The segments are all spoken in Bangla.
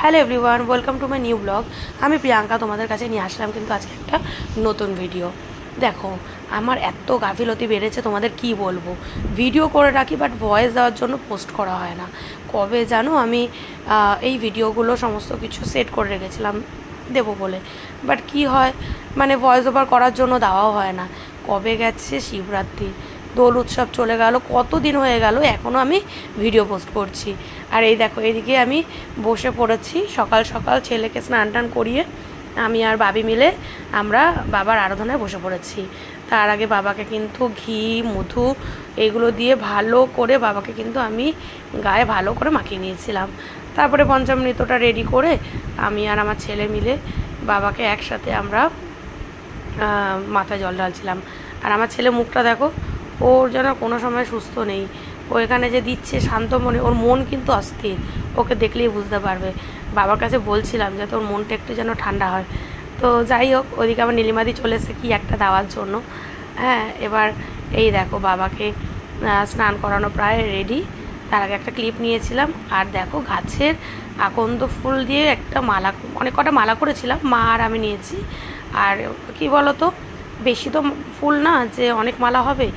Hello everyone, welcome to my new blog. আমি প্রিয়াঙ্কা তোমাদের কাছে নিয়ে আসলাম কিন্তু আজকে একটা নতুন ভিডিও। দেখো, আমার এত গাফিলতি বেড়েছে, তোমাদের কি বলবো। ভিডিও করে রাখি বাট ভয়েস দেওয়ার জন্য পোস্ট করা হয় না। কবে জানো আমি এই ভিডিওগুলো সমস্ত কিছু সেট করে রেখেছিলাম দেবো বলে, বাট কি হয় মানে ভয়েস ওভার করার জন্য দেওয়াও হয় না। কবে গেছে শিবরাত্রি, দোল উৎসব চলে গেল, কত দিন হয়ে গেল, এখনও আমি ভিডিও পোস্ট করছি। আর এই দেখো, এদিকে আমি বসে পড়েছি সকাল সকাল, ছেলেকে স্নান টান করিয়ে আমি আর বাবি মিলে আমরা বাবার আরাধনায় বসে পড়েছি। তার আগে বাবাকে কিন্তু ঘি মধু এইগুলো দিয়ে ভালো করে বাবাকে কিন্তু আমি গায়ে ভালো করে মাখিয়ে নিয়েছিলাম। তারপরে পঞ্চামৃতটা রেডি করে আমি আর আমার ছেলে মিলে বাবাকে একসাথে আমরা মাথায় জল ঢালছিলাম। আর আমার ছেলে মুখটা দেখো, ওর যেন কোনো সময় সুস্থ নেই। ও এখানে যে দিচ্ছে শান্ত মনে, ওর মন কিন্তু অস্থির, ওকে দেখলেই বুঝতে পারবে। বাবার কাছে বলছিলাম যাতে ওর মনটা একটু যেন ঠান্ডা হয়। তো যাই হোক, ওদিকে আমার নীলিমাদি চলে এসেছে কি একটা দেওয়ার জন্য। হ্যাঁ, এবার এই দেখো বাবাকে স্নান করানো প্রায় রেডি। তার আগে একটা ক্লিপ নিয়েছিলাম। আর দেখো, গাছের আকন্দ ফুল দিয়ে একটা মালা, অনেক কটা মালা করেছিলাম, মা আর আমি নিয়েছি। আর কি বলো তো, বেশি তো ফুল না যে অনেক মালা হবে,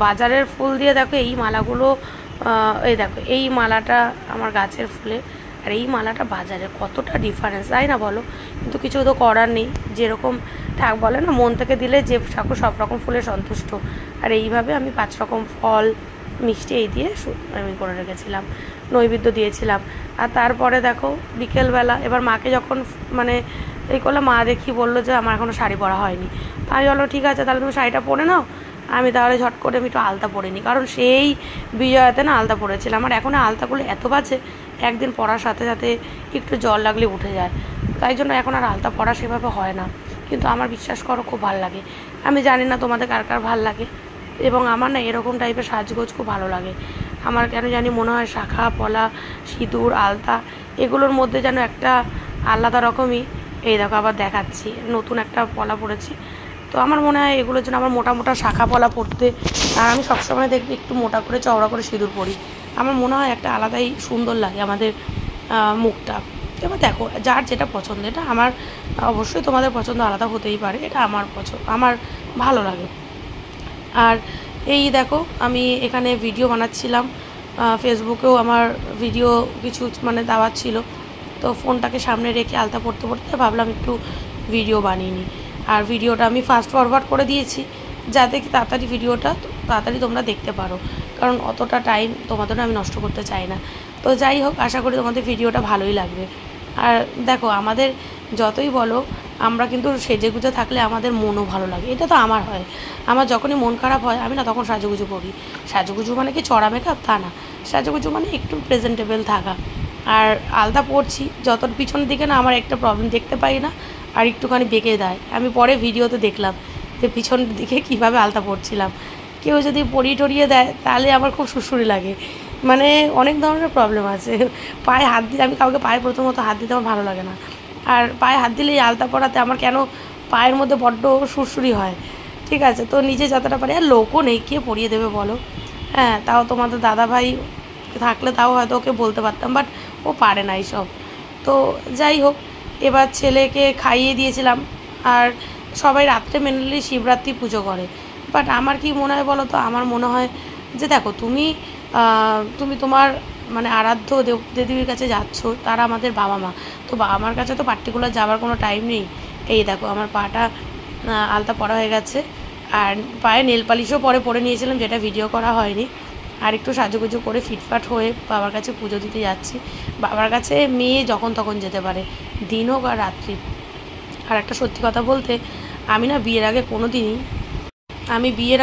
বাজারের ফুল দিয়ে দেখো এই মালাগুলো, এই দেখো এই মালাটা আমার গাছের ফুলে আর এই মালাটা বাজারে, কতটা ডিফারেন্স তাই না বলো। কিন্তু কিছু তো করার নেই, যেরকম থাক বলে না, মন থেকে দিলে যে ঠাকুর সব রকম ফুলে সন্তুষ্ট। আর এইভাবে আমি 5 রকম ফল মিষ্টি এই দিয়ে আমি করে রেখেছিলাম, নৈবেদ্য দিয়েছিলাম। আর তারপরে দেখো বিকেলবেলা এবার মাকে যখন মানে এই করলে, মা দেখি বললো যে আমার এখনও শাড়ি পরা হয়নি। তাই বললো ঠিক আছে, তাহলে তুমি শাড়িটা পরে নাও। আমি তাহলে ঝট করে আমি একটু আলতা পরে নিই, কারণ সেই বিজয়াতে না আলতা পরেছিলাম। আর এখন আলতাগুলো এত বাজে, একদিন পরার সাথে সাথে একটু জল লাগলে উঠে যায়, তাই জন্য এখন আর আলতা পরা সেভাবে হয় না। কিন্তু আমার বিশ্বাস করো খুব ভালো লাগে। আমি জানি না তোমাদের কার কার ভালো লাগে, এবং আমার না এরকম টাইপের সাজগোজ খুব ভালো লাগে। আমার কেন জানি মনে হয় শাখা পলা সিঁদুর আলতা এগুলোর মধ্যে যেন একটা আলাদা রকমই। এই দেখো আবার দেখাচ্ছি, নতুন একটা পলা পরেছি। তো আমার মনে হয় এগুলোর জন্য আমার মোটা মোটা শাখা পলা পরতে, আর আমি সবসময় দেখবি একটু মোটা করে চওড়া করে সিঁদুর পরি। আমার মনে হয় একটা আলাদাই সুন্দর লাগে আমাদের মুখটা। এবার দেখো যার যেটা পছন্দ, এটা আমার অবশ্যই তোমাদের পছন্দ আলাদা হতেই পারে, এটা আমার পছন্দ, আমার ভালো লাগে। আর এই দেখো আমি এখানে ভিডিও বানাচ্ছিলাম, ফেসবুকেও আমার ভিডিও কিছু মানে দেওয়ার ছিল। তো ফোনটাকে সামনে রেখে আলতা পড়তে পড়তে ভাবলাম একটু ভিডিও বানিয়ে নিই। আর ভিডিওটা আমি ফাস্ট ফরওয়ার্ড করে দিয়েছি যাতে কি তাড়াতাড়ি ভিডিওটা তাড়াতাড়ি তোমরা দেখতে পারো, কারণ অতটা টাইম তোমাদের আমি নষ্ট করতে চাই না। তো যাই হোক, আশা করি তোমাদের ভিডিওটা ভালোই লাগবে। আর দেখো, আমাদের যতই বলো, আমরা কিন্তু সেজেগুজে থাকলে আমাদের মনও ভালো লাগে, এটা তো আমার হয়। আমার যখনই মন খারাপ হয় আমি না তখন সাজুগুজু করি। সাজুগুজু মানে কি চড়া মেকআপ তা না, সাজুগুজু মানে একটু প্রেজেন্টেবল থাকা। আর আলতা পরছি যত পিছনের দিকে না আমার একটা প্রবলেম দেখতে পাই না, আর একটুখানি বেঁকে দেয়। আমি পরে ভিডিওতে দেখলাম যে পিছনের দিকে কীভাবে আলতা পরছিলাম। কেউ যদি পরিয়ে টরিয়ে দেয় তাহলে আমার খুব সুড়সুড়ি লাগে, মানে অনেক ধরনের প্রবলেম আছে। পায়ে হাত দিলে, আমি কাউকে পায়ে প্রথমত হাত দিতে আমার ভালো লাগে না। আর পায়ে হাত দিলে এই আলতা পরাতে আমার কেন পায়ের মধ্যে বড্ড সুড়সুড়ি হয়। ঠিক আছে, তো নিজে যতটা পারি, আর লোকও নেই, কে পরিয়ে দেবে বলো। হ্যাঁ, তাও তোমাদের দাদাভাই থাকলে তাও হয়তো ওকে বলতে পারতাম, বাট ও পারে না এইসব। তো যাই হোক, এবার ছেলেকে খাইয়ে দিয়েছিলাম। আর সবাই রাত্রে মেনলি শিবরাত্রি পুজো করে, বাট আমার কি মনে হয় বলো তো, আমার মনে হয় যে দেখো তুমি তোমার মানে আরাধ্য দেবদেবীর কাছে যাচ্ছ, তারা আমাদের বাবা মা। তো বাবা মার কাছে তো পার্টিকুলার যাওয়ার কোনো টাইম নেই। এই দেখো আমার পাটা আলতা পরা হয়ে গেছে, আর পায়ে নেল পালিশও পরে নিয়েছিলাম, যেটা ভিডিও করা হয়নি। আর একটু সাজুগুজু করে ফিটফাট হয়ে বাবার কাছে পুজো দিতে যাচ্ছি। বাবার কাছে মেয়ে যখন তখন যেতে পারে, দিন হোক আর রাত্রি। আর একটা সত্যি কথা বলতে, আমি বিয়ের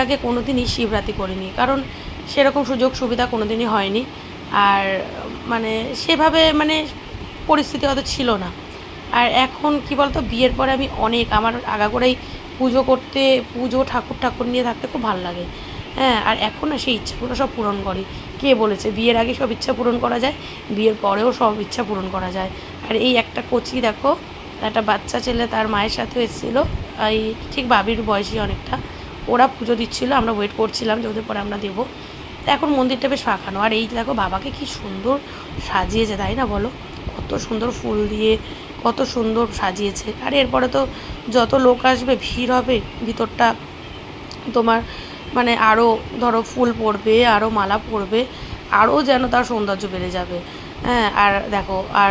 আগে কোনো দিনই শিবরাত্রি করিনি, কারণ সেরকম সুযোগ সুবিধা কোনো দিনই হয়নি। আর মানে সেভাবে মানে পরিস্থিতি হয়তো ছিল না। আর এখন কি বলতো, বিয়ের পরে আমি অনেক আমার আগাগোড়াই পুজো ঠাকুর নিয়ে থাকতে খুব ভালো লাগে। হ্যাঁ, আর এখন না সেই ইচ্ছাগুলো সব পূরণ করি। কে বলেছে বিয়ের আগে সব ইচ্ছা পূরণ করা যায়, বিয়ের পরেও সব ইচ্ছা পূরণ করা যায়। আর এই একটা কচি দেখো, একটা বাচ্চা ছেলে তার মায়ের সাথেও এসেছিলো, এই ঠিক বাবির বয়সী অনেকটা। ওরা পুজো দিচ্ছিলো, আমরা ওয়েট করছিলাম যে ওদের পরে আমরা দেবো। এখন মন্দিরটা বেশ ফাঁকানো। আর এই দেখো বাবাকে কি সুন্দর সাজিয়েছে তাই না বলো, কত কত সুন্দর ফুল দিয়ে কত সুন্দর সাজিয়েছে। আর এরপরে তো যত লোক আসবে ভিড় হবে, ভিতরটা তোমার মানে আরও ধরো ফুল পড়বে, আরও মালা পড়বে, আরও যেন তার সৌন্দর্য বেড়ে যাবে। হ্যাঁ, আর দেখো, আর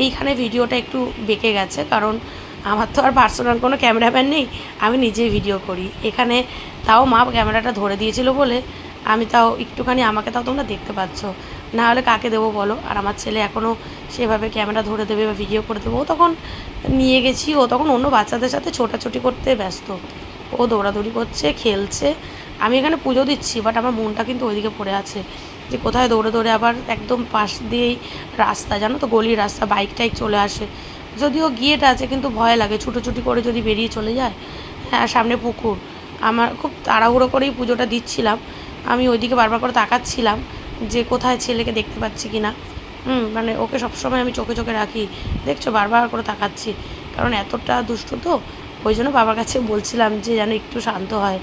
এইখানে ভিডিওটা একটু বেঁকে গেছে, কারণ আমার তো আর পার্সোনাল কোনো ক্যামেরাম্যান নেই, আমি নিজেই ভিডিও করি এখানে। তাও মা ক্যামেরাটা ধরে দিয়েছিল বলে আমি তাও একটুখানি, আমাকে তাও তোমরা দেখতে পাচ্ছ, না হলে কাকে দেবো বলো। আর আমার ছেলে এখনও সেভাবে ক্যামেরা ধরে দেবে বা ভিডিও করে দেবো, ও তখন নিয়ে গেছি, ও তখন অন্য বাচ্চাদের সাথে ছোটাছুটি করতে ব্যস্ত, ও দৌড়াদৌড়ি করছে, খেলছে। আমি এখানে পুজো দিচ্ছি, বাট আমার মনটা কিন্তু ওইদিকে পড়ে আছে যে কোথায় দৌড়ে দৌড়ে, আবার একদম পাশ দিয়েই রাস্তা, জানো তো, গলির রাস্তা, বাইক টাইক চলে আসে। যদিও গেট আছে, কিন্তু ভয় লাগে ছুটোছুটি করে যদি বেরিয়ে চলে যায়। হ্যাঁ, সামনে পুকুর, আমার খুব তাড়াহুড়ো করেই পুজোটা দিচ্ছিলাম। আমি ওইদিকে বারবার করে তাকাচ্ছিলাম যে কোথায় ছেলেকে দেখতে পাচ্ছি কি না। মানে ওকে সবসময় আমি চোখে চোখে রাখি, দেখছো, বারবার করে তাকাচ্ছি, কারণ এতটা দুষ্টু তো। ওই জন্য বাবার কাছে বলছিলাম যে যেন একটু শান্ত হয়।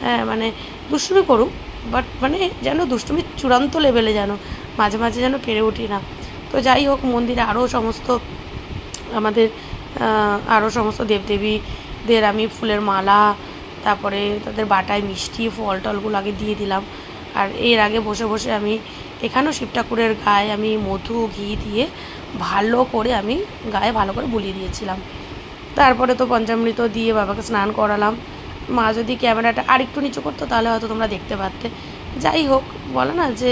হ্যাঁ, মানে দুষ্টুমি করুক, বাট মানে যেন দুষ্টুমির চূড়ান্ত লেভেলে যেন মাঝে মাঝে যেন পেরে উঠি না। তো যাই হোক, মন্দিরে আরও সমস্ত আমাদের আরও সমস্ত দেবদেবীদের আমি ফুলের মালা, তারপরে তাদের বাটায় মিষ্টি ফল টলগুলো আগে দিয়ে দিলাম। আর এর আগে বসে বসে আমি এখানেও শিব ঠাকুরের গায়ে আমি মধু ঘি দিয়ে ভালো করে আমি গায়ে ভালো করে বুলিয়ে দিয়েছিলাম। তারপরে তো পঞ্চামৃত দিয়ে বাবাকে স্নান করালাম। মা যদি ক্যামেরাটা আর একটু নিচু করতো তাহলে হয়তো তোমরা দেখতে পারতে। যাই হোক, বলো না যে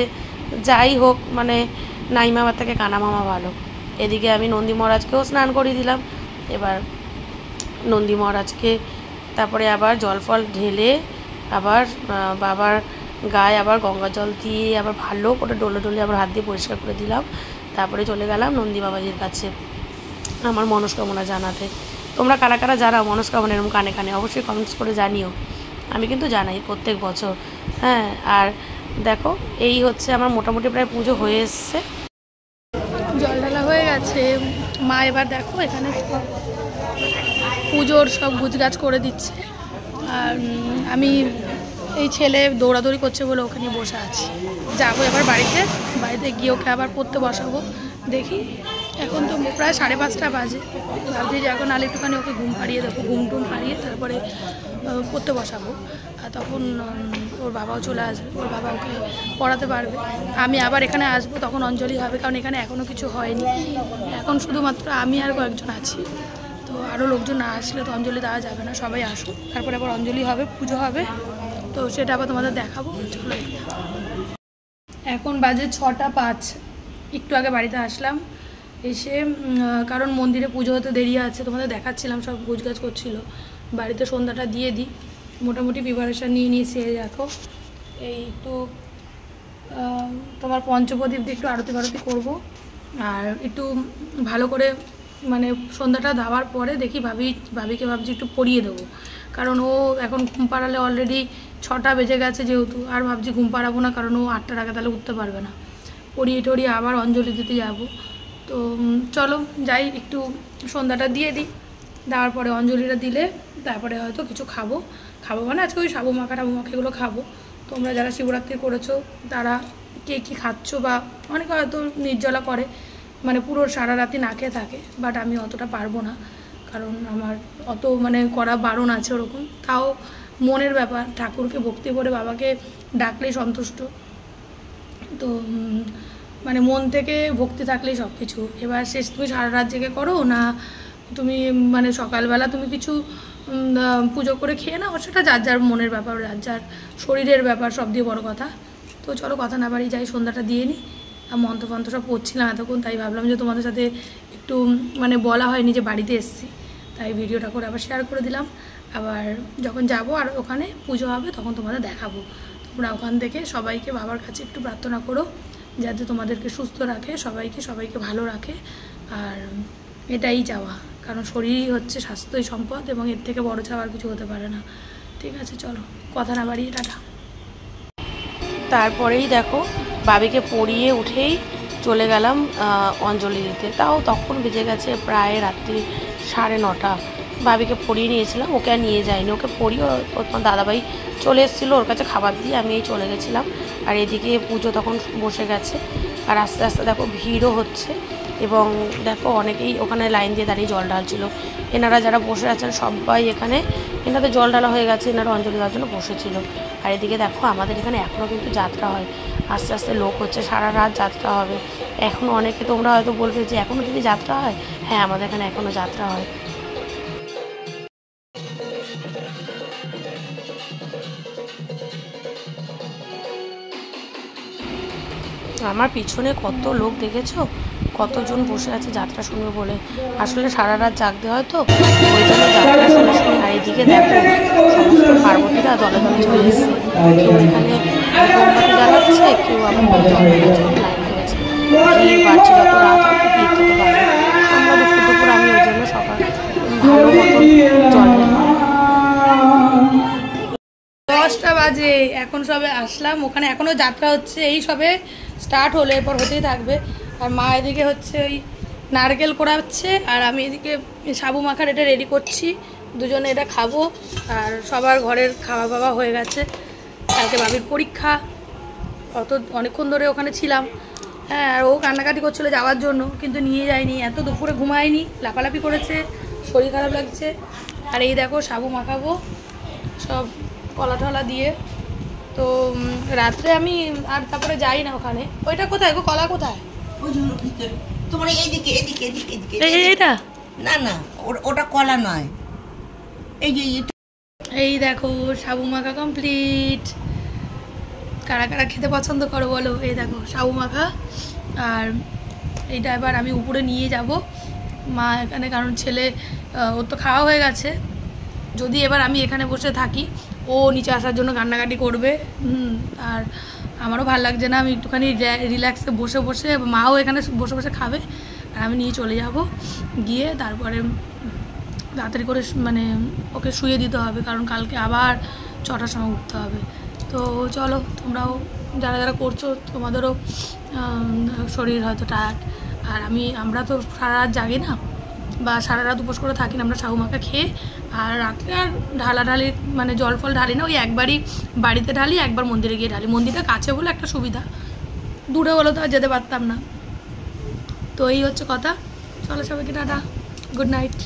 যাই হোক, মানে নাই মামার থেকে কানা মামা ভালো। এদিকে আমি নন্দী মহারাজকেও স্নান করিয়ে দিলাম। এবার নন্দী মহারাজকে তারপরে আবার জল ফল ঢেলে আবার বাবার গায়ে আবার গঙ্গা জল দিয়ে আবার ভালো করে ডলে ডলে আবার হাত দিয়ে পরিষ্কার করে দিলাম। তারপরে চলে গেলাম নন্দী বাবাজির কাছে আমার মনস্কামনা জানাতে। তোমরা কারা কারা জানাও মনস্কামনা এরকম কানে কানে, অবশ্যই কমেন্টস করে জানিও। আমি কিন্তু জানাই প্রত্যেক বছর। হ্যাঁ, আর দেখো, এই হচ্ছে আমার মোটামুটি প্রায় পুজো হয়ে এসছে, জল ঢালা হয়ে গেছে। মা এবার দেখো এখানে পুজোর সব গুজগাছ করে দিচ্ছে, আর আমি এই ছেলে দৌড়াদৌড়ি করছে বলে ওকে নিয়ে বসে আছি। যাবো এবার বাড়িতে গিয়ে ওকে আবার পড়তে বসাবো। দেখি, এখন তো প্রায় 5:30 বাজে, ভাবছি যে এখন আলে একটুখানি ওকে ঘুম পাড়িয়ে দেবো, ঘুম টুম পাড়িয়ে তারপরে পড়তে বসাবো। আর তখন ওর বাবাও চলে আসবে, ওর বাবা ওকে পড়াতে পারবে। আমি আবার এখানে আসবো, তখন অঞ্জলি হবে, কারণ এখানে এখনও কিছু হয়নি। এখন শুধুমাত্র আমি আর কয়েকজন আছি, তো আরও লোকজন না আসলে তো অঞ্জলি দেওয়া যাবে না। সবাই আসুক, তারপরে আবার অঞ্জলি হবে, পুজো হবে, তো সেটা আবার তোমাদের দেখাবো। চলো, এখন বাজে 6:05। একটু আগে বাড়িতে আসলাম, এসে কারণ মন্দিরে পুজো হতে দেরি আছে, তোমাদের দেখাচ্ছিলাম, সব গোছগাছ করছিল। বাড়িতে সন্ধ্যাটা দিয়ে দিই, মোটামুটি প্রিপারেশান নিয়ে নিয়েছি। দেখো, এই একটু তোমার পঞ্চপ্রদীপ দিয়ে একটু আরতি বারতি করবো, আর একটু ভালো করে মানে সন্ধ্যাটা দেওয়ার পরে দেখি ভাবিকে ভাবছি একটু পরিয়ে দেবো, কারণ ও এখন ঘুম পাড়ালে অলরেডি 6টা বেজে গেছে যেহেতু, আর ভাবছি ঘুম পাড়াবো না, কারণ ও 8টার আগে তাহলে উঠতে পারবে না। পরিয়ে টরিয়ে আবার অঞ্জলি দিতে যাব। তো চলো যাই, একটু সন্ধ্যাটা দিয়ে দিই, দেওয়ার পরে অঞ্জলিটা দিলে তারপরে হয়তো কিছু খাবো মানে আজকে ওই সাবু মাখা এগুলো খাবো। তোমরা যারা শিবরাত্রি করেছো তারা কে কী খাচ্ছ, বা অনেকে হয়তো নির্জলা করে, মানে পুরো সারা রাতি না খেয়ে থাকে, বাট আমি অতটা পারবো না, কারণ আমার অত মানে করা বারণ আছে ওরকম। তাও মনের ব্যাপার, ঠাকুরকে ভক্তি করে বাবাকে ডাকলেই সন্তুষ্ট, তো মানে মন থেকে ভক্তি থাকলেই সব কিছু। এবার শেষ তুমি সারা রাত জেগে করো না, তুমি মানে সকালবেলা তুমি কিছু পুজো করে খেয়ে নাও, সেটা যার যার মনের ব্যাপার, যার যার শরীরের ব্যাপার, সব দিয়ে বড় কথা। তো চলো কথা না বাড়ি, যাই সন্ধ্যাটা দিয়ে নিই। আর মন্ত্র সব পড়ছিলাম এতক্ষণ, তাই ভাবলাম যে তোমাদের সাথে একটু মানে বলা হয়নি যে বাড়িতে এসেছি, তাই ভিডিওটা করে আবার শেয়ার করে দিলাম। আবার যখন যাব আর ওখানে পুজো হবে তখন তোমাদের দেখাবো। তোমরা ওখান থেকে সবাইকে বাবার কাছে একটু প্রার্থনা করো যাতে তোমাদেরকে সুস্থ রাখে, সবাইকে ভালো রাখে। আর এটাই চাওয়া, কারণ শরীরই হচ্ছে স্বাস্থ্যই সম্পদ, এবং এর থেকে বড় চাওয়ার কিছু হতে পারে না। ঠিক আছে, চলো কথা না বাড়িয়ে টাটা। তারপরেই দেখো, বাবিকে পড়িয়ে উঠেই চলে গেলাম অঞ্জলি দিতে। তাও তখন বেজে গেছে প্রায় রাত্রি 9:30। বাবিকে পড়িয়ে নিয়েছিলাম, ওকে আর নিয়ে যাইনি, ওকে পড়িয়ে তোমার দাদাভাই চলে এসেছিলো, ওর কাছে খাবার দিয়ে আমি চলে গেছিলাম। আর এদিকে পুজো তখন বসে গেছে, আর আস্তে আস্তে দেখো ভিড়ও হচ্ছে। এবং দেখো অনেকেই ওখানে লাইন দিয়ে দাঁড়িয়ে জল ঢালছিল। এনারা যারা বসে আছেন সবাই এখানে, এনাদের জল ঢালা হয়ে গেছে, এনারা অঞ্জলি দেওয়ার জন্য বসেছিল। আর এদিকে দেখো আমাদের এখানে এখনও কিন্তু যাত্রা হয়, আস্তে আস্তে লোক হচ্ছে, সারা রাত যাত্রা হবে। এখনও অনেকে তোমরা হয়তো বলবে যে এখনও যদি যাত্রা হয়, হ্যাঁ আমাদের এখানে এখনও যাত্রা হয়। আমার পিছনে কত লোক দেখেছো, কতজন বসে আছে যাত্রা শুনবে বলে। আসলে সারা রাত জাগতে হয় তো, ওই জন্য যাত্রা শুনে শুনে। আর এদিকে দেখো সমস্ত পার্বতীরা দলে দলে চলে এসেছে, কেউ এখানে মোমবাতি জ্বালাচ্ছে, কেউ আবার জলের জন্য লাইন করেছে। ভিড় বাড়ছে, যত রাত হবে ভিড় তত বাড়বে। আমরা দুপুর আমি ওই জন্য সকাল ভালো মতন জল ঢেললাম। 10টা বাজে, এখন সবে আসলাম, ওখানে এখনও যাত্রা হচ্ছে, এই সবে স্টার্ট হলো, এরপর হতেই থাকবে। আর মা এদিকে হচ্ছে ওই নারকেল কোড়াচ্ছে, আর আমি এদিকে সাবু মাখার এটা রেডি করছি, দুজনে এটা খাবো। আর সবার ঘরের খাওয়া দাওয়া হয়ে গেছে, কালকে বাবির পরীক্ষা, অনেকক্ষণ ধরে ওখানে ছিলাম। হ্যাঁ, আর ও কান্নাকাটি করছিলো যাওয়ার জন্য, কিন্তু নিয়ে যায়নি, এত দুপুরে ঘুমায়নি, লাফালাফি করেছে, শরীর খারাপ লাগছে। আর এই দেখো সাবু মাখাবো সব কলা টলা দিয়ে। তো রাত্রে আমি আর তারপরে যাই না ওখানে। ওইটা কোথায় গো, কলা কোথায়? তোমার এইদিকে এদিকে এদিকে এদিকে এইটা না না, ওটা কলা নয়, এই যে এই দেখো সাবু মাখা কমপ্লিট। কারা কারা খেতে পছন্দ করো বলো। এই দেখো সাবু মাখা, আর এইটা এবার আমি উপরে নিয়ে যাব মা এখানে, কারণ ছেলে ওর তো খাওয়া হয়ে গেছে। যদি এবার আমি এখানে বসে থাকি, ও নিচে আসার জন্য কান্নাকাটি করবে। আর আমারও ভালো লাগছে না, আমি একটুখানি রিল্যাক্সে বসে বসে, মাও এখানে বসে বসে খাবে, আর আমি নিয়ে চলে যাব। গিয়ে তারপরে তাড়াতাড়ি করে মানে ওকে শুয়ে দিতে হবে, কারণ কালকে আবার 6টার সময় উঠতে হবে। তো চলো, তোমরাও যারা যারা করছো তোমাদেরও শরীর হয়তো টায়ার্ড। আর আমরা তো সারা রাত জাগি না, বা সারা রাত উপোস করে থাকি না, আমরা সাবু মাখা খেয়ে। আর রাত্রে আর ঢালাঢালি মানে জল ফল ঢালি না, ওই একবারই বাড়িতে ঢালি, একবার মন্দিরে গিয়ে ঢালি। মন্দিরটা কাছে বলে একটা সুবিধা, দূরে হলে তো আর যেতে পারতাম না। তো এই হচ্ছে কথা। চলো সবাইকে টাটা, গুড নাইট।